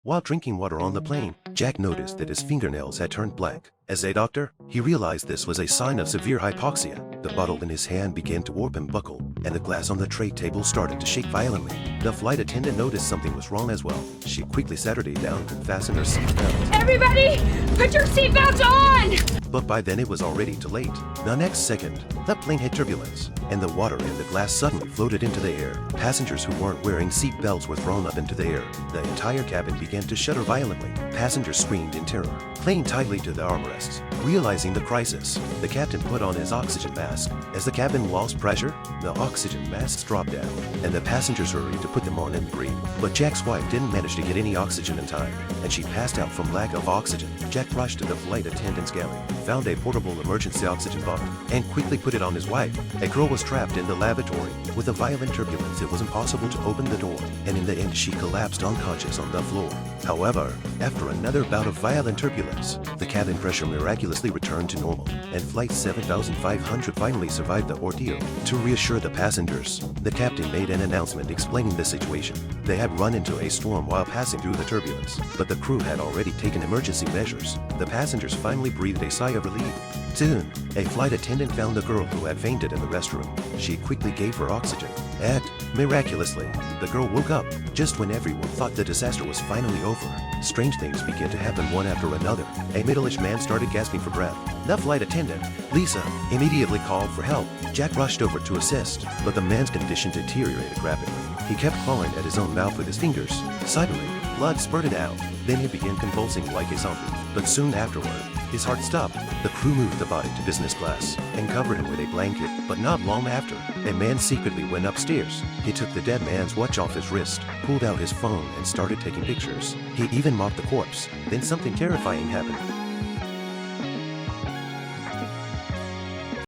While drinking water on the plane, Jack noticed that his fingernails had turned black. As a doctor, he realized this was a sign of severe hypoxia. The bottle in his hand began to warp and buckle, and the glass on the tray table started to shake violently. The flight attendant noticed something was wrong as well. She quickly sat her down and fastened her seatbelt. Everybody, put your seatbelts on! But by then it was already too late. The next second, the plane hit turbulence, and the water in the glass suddenly floated into the air. Passengers who weren't wearing seat belts were thrown up into the air. The entire cabin began to shudder violently. Passengers screamed in terror, clinging tightly to the armrests. Realizing the crisis, the captain put on his oxygen mask. As the cabin lost pressure, the oxygen masks dropped down, and the passengers hurried to put them on and breathe. But Jack's wife didn't manage to get any oxygen in time, and she passed out from lack of oxygen. Jack rushed to the flight attendant's galley, found a portable emergency oxygen bottle, and quickly put it on his wife. A girl was trapped in the lavatory. With a violent turbulence, it was impossible to open the door, and in the end she collapsed unconscious on the floor. However, after another bout of violent turbulence, the cabin pressure miraculously returned to normal, and Flight 7500 finally survived the ordeal. To reassure the passengers, the captain made an announcement explaining the situation. They had run into a storm while passing through the turbulence, but the crew had already taken emergency measures. The passengers finally breathed a sigh of relief. Soon, a flight attendant found the girl who had fainted in the restroom. She quickly gave her oxygen, and, miraculously, the girl woke up just when everyone thought the disaster was finally over. Strange things began to happen one after another. A middle-aged man started gasping for breath. The flight attendant, Lisa, immediately called for help. Jack rushed over to assist, but the man's condition deteriorated rapidly. He kept clawing at his own mouth with his fingers. Suddenly, blood spurted out. Then he began convulsing like a zombie. But soon afterward, his heart stopped. The crew moved the body to business class and covered him with a blanket. But not long after, a man secretly went upstairs. He took the dead man's watch off his wrist, pulled out his phone, and started taking pictures. He even mocked the corpse. Then something terrifying happened.